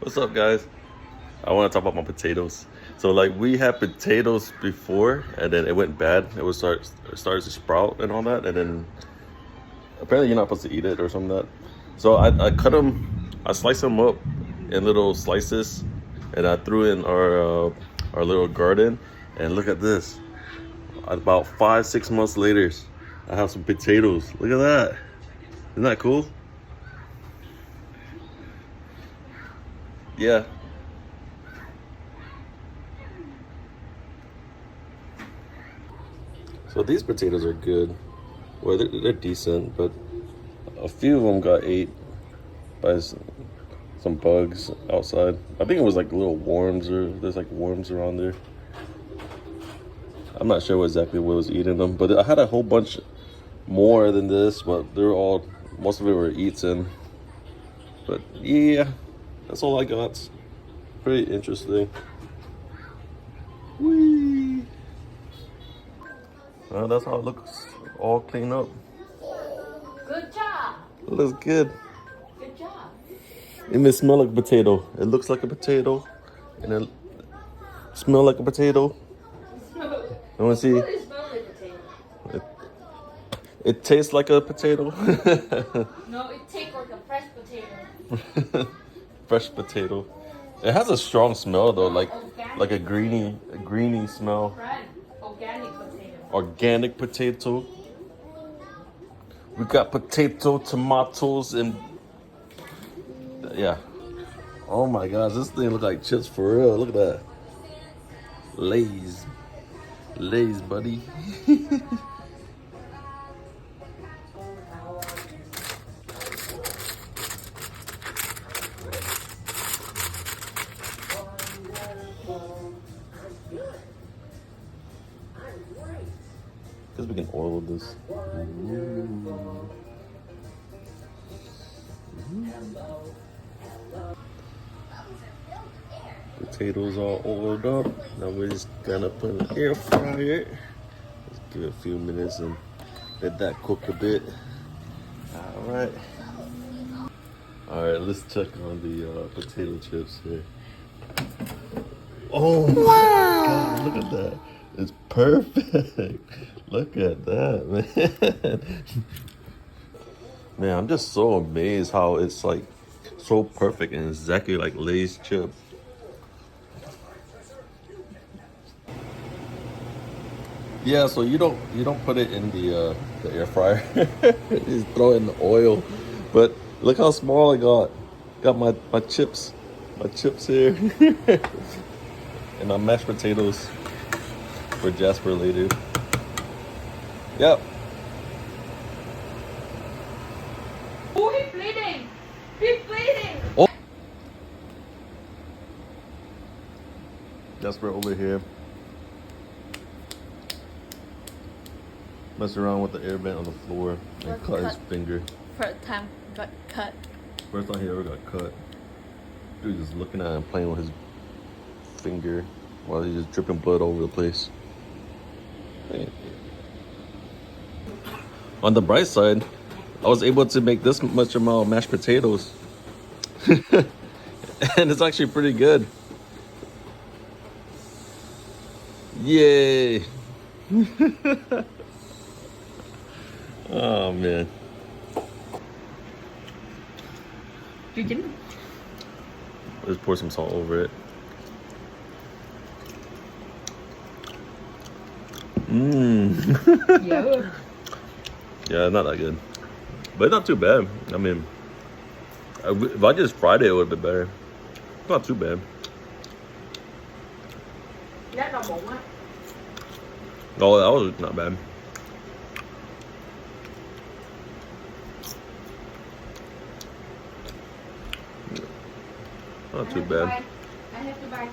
What's up, guys? I want to talk about my potatoes. So, like, we had potatoes before, and then it went bad. It started to sprout and all that, and then apparently you're not supposed to eat it or something like that. So I cut them, I sliced them up in little slices, and I threw in our little garden. And look at this. About 5-6 months later, I have some potatoes. Look at that. Isn't that cool? Yeah. So these potatoes are good. Well, they're decent, but a few of them got ate by some bugs outside. I think it was like little worms, or there's like worms around there. I'm not sure exactly what was eating them, but I had a whole bunch more than this, but most of it were eaten. But yeah, that's all I got. Pretty interesting. Whee! Well, that's how it looks, all cleaned up. Good job. It looks good. Good job. It may smell like a potato. It looks like a potato, and it smells like a potato. I want to see. What is smell like potato? It tastes like a potato. No, it tastes like a fresh potato. Fresh potato. It has a strong smell though, like a greeny smell. Friend, organic potato. Organic potato. We got potato, tomatoes, and yeah. Oh my gosh, this thing look like chips for real. Look at that. Lay's, buddy. Because we can oil this. Potatoes all oiled up. Now we're just gonna put in the air fryer. Let's give it a few minutes and let that cook a bit. Alright. Alright, let's check on the potato chips here. Oh my God, look at that. It's perfect. Look at that, man. Man, I'm just so amazed how it's like so perfect and exactly like Lay's chip. Yeah, so you don't put it in the air fryer. You just throw it in the oil. But look how small I got. Got my chips. My chips here. And my mashed potatoes for Jasper later. Yep. Oh, he's bleeding. He's bleeding. Oh. Jasper over here. Messing around with the air vent on the floor and cut his finger. First time got cut. First time he ever got cut. Dude just looking at him playing with his finger while he's just dripping blood over the place. Man. On the bright side, I was able to make this much amount of mashed potatoes. And it's actually pretty good. Yay! Oh man. Let's pour some salt over it. Mmm. Yeah. Yeah, not that good. But not too bad. I mean, if I just fried it, it would have been better. Not too bad. That's not bụng á. Oh, that was not bad. Not too bad. I have to buy